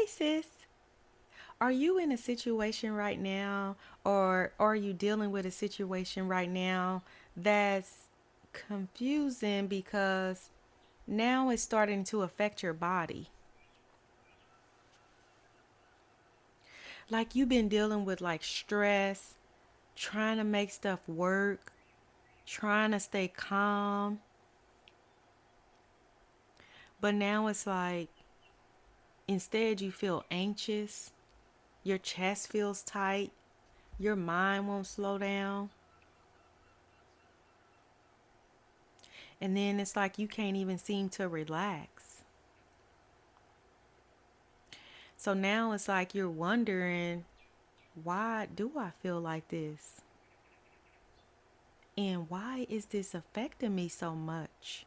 Hey sis, are you in a situation right now or are you dealing with a situation right now that's confusing because now it's starting to affect your body? Like you've been dealing with like stress, trying to make stuff work, trying to stay calm, but now it's like instead you feel anxious, your chest feels tight, your mind won't slow down. And then it's like you can't even seem to relax. So now it's like you're wondering, why do I feel like this? And why is this affecting me so much?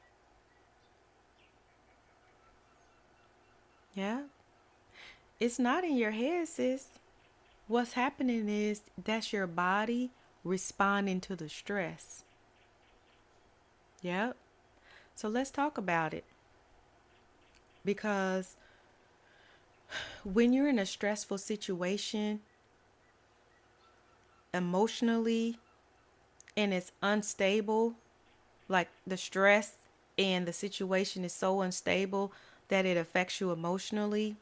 Yeah, it's not in your head, sis. What's happening is that's your body responding to the stress. Yep. So let's talk about it. Because when you're in a stressful situation, emotionally, and it's unstable, like the stress and the situation is so unstable that it affects you emotionally,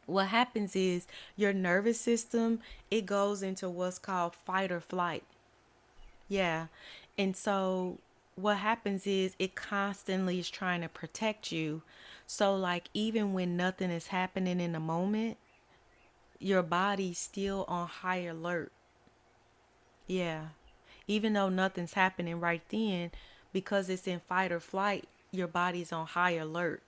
what happens is your nervous system, it goes into what's called fight or flight. Yeah. And so what happens is it constantly is trying to protect you. So like even when nothing is happening in the moment, your body's still on high alert. Yeah. Even though nothing's happening right then, because it's in fight or flight, your body's on high alert.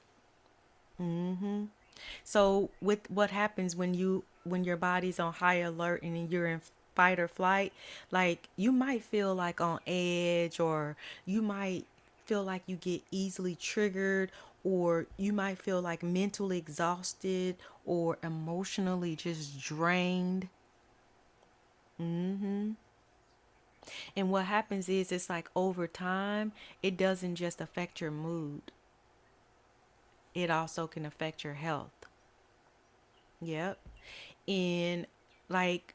So with what happens when your body's on high alert and then you're in fight or flight, like you might feel like on edge, or you might feel like you get easily triggered, or you might feel like mentally exhausted or emotionally just drained. And what happens is it's like over time, it doesn't just affect your mood. It also can affect your health. Yep. And like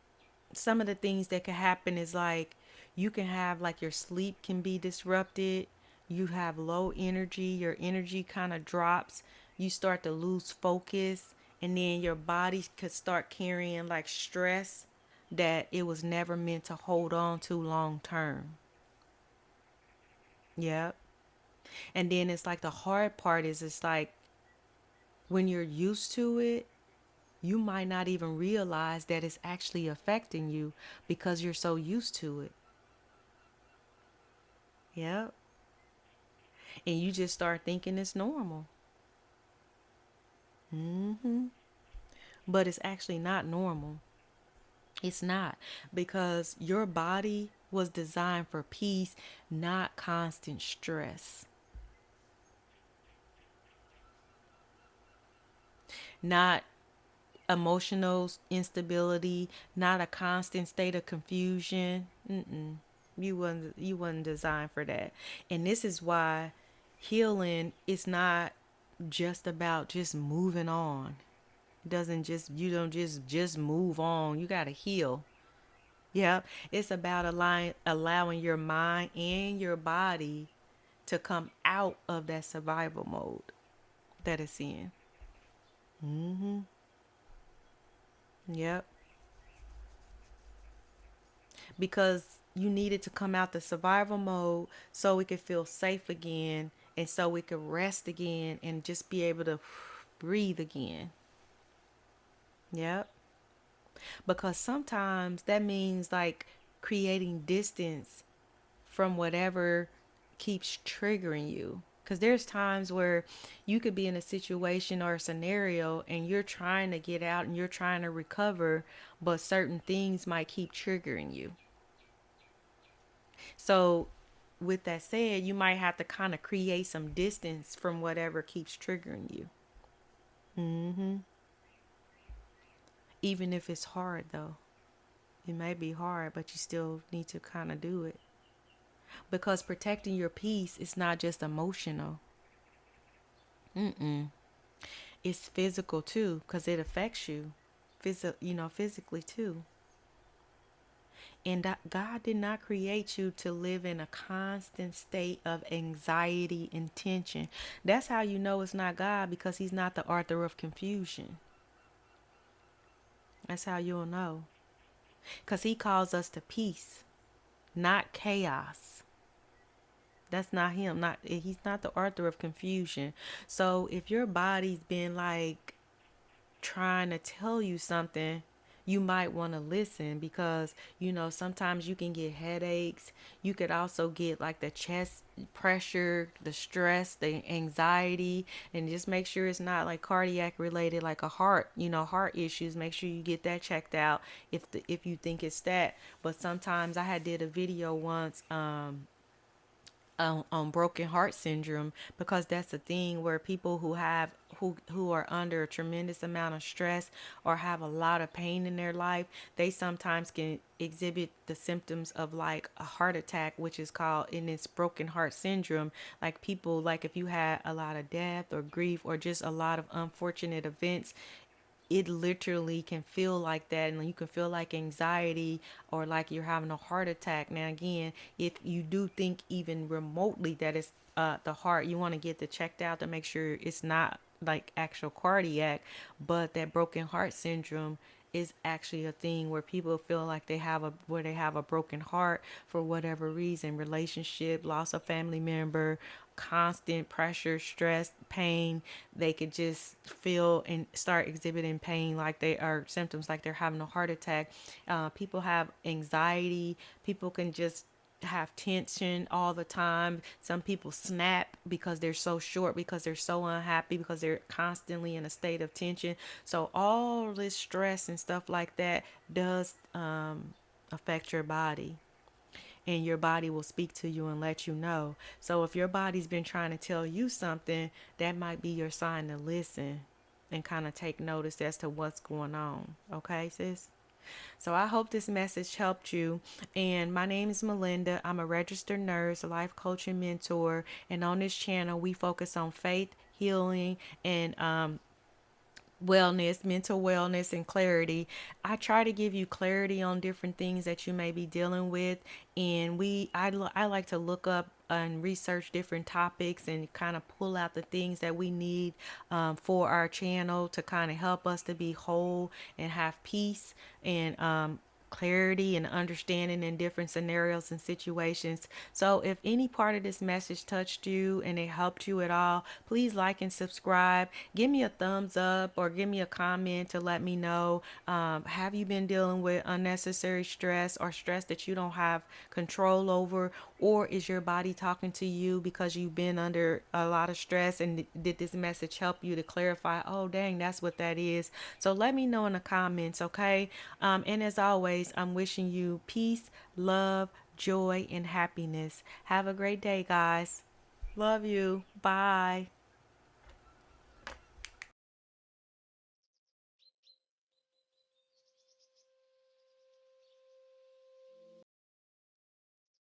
some of the things that can happen is like you can have like your sleep can be disrupted. You have low energy, your energy kind of drops. You start to lose focus, and then your body could start carrying like stress that it was never meant to hold on to long term. Yep. And then it's like the hard part is it's like when you're used to it, you might not even realize that it's actually affecting you because you're so used to it. Yep. And you just start thinking it's normal. But it's actually not normal. It's not, because your body was designed for peace, not constant stress, not emotional instability, not a constant state of confusion. Mm-mm. You wasn't designed for that. And this is why healing is not just about just moving on. It doesn't just you don't just move on. You got to heal. Yep. It's about allowing your mind and your body to come out of that survival mode that it's in. Yep. Because you needed to come out the survival mode so we could feel safe again, and so we could rest again and just be able to breathe again. Yep. Because sometimes that means like creating distance from whatever keeps triggering you. Because there's times where you could be in a situation or a scenario and you're trying to get out and you're trying to recover, but certain things might keep triggering you. So, with that said, you might have to kind of create some distance from whatever keeps triggering you. Even if it's hard, though. It may be hard, but you still need to kind of do it. Because protecting your peace is not just emotional. It's physical too, because it affects you, physically too. And God did not create you to live in a constant state of anxiety and tension. That's how you know it's not God, because He's not the author of confusion. That's how you'll know. Because He calls us to peace, not chaos. That's not Him. Not He's not the author of confusion. So if your body's been like trying to tell you something, you might want to listen, because sometimes you can get headaches. You could also get like the chest pressure, the stress, the anxiety, and just make sure it's not like cardiac related, like a heart issues. Make sure you get that checked out if you think it's that. But sometimes I had did a video once on broken heart syndrome, because that's a thing where people who are under a tremendous amount of stress or have a lot of pain in their life, they sometimes can exhibit the symptoms of like a heart attack, which is called, in its broken heart syndrome. Like people, like if you had a lot of death or grief or just a lot of unfortunate events, it literally can feel like that, and you can feel like anxiety or like you're having a heart attack. Now again, if you do think even remotely that it's the heart, you want to get it checked out to make sure it's not like actual cardiac. But that broken heart syndrome is actually a thing where people feel like they have a broken heart for whatever reason: relationship, loss of family member, constant pressure, stress, pain. They could just feel and start exhibiting pain, like they are symptoms like they're having a heart attack. People have anxiety. People can just have tension all the time. Some people snap because they're so short, because they're so unhappy, because they're constantly in a state of tension. So all this stress and stuff like that does affect your body, and your body will speak to you and let you know. So if your body's been trying to tell you something, that might be your sign to listen and kind of take notice as to what's going on. Okay, sis? So I hope this message helped you. And my name is Melinda. I'm a registered nurse, a life coach, and mentor. And on this channel, we focus on faith, healing, and wellness, mental wellness, and clarity. I try to give you clarity on different things that you may be dealing with, and I like to look up and research different topics and kind of pull out the things that we need for our channel to kind of help us to be whole and have peace and clarity and understanding in different scenarios and situations. So if any part of this message touched you and it helped you at all, please like and subscribe. Give me a thumbs up or give me a comment to let me know. Have you been dealing with unnecessary stress or stress that you don't have control over? Or is your body talking to you because you've been under a lot of stress, and did this message help you to clarify, oh dang, that's what that is? So let me know in the comments, okay? And as always, I'm wishing you peace, love, joy, and happiness. Have a great day, guys. Love you. Bye.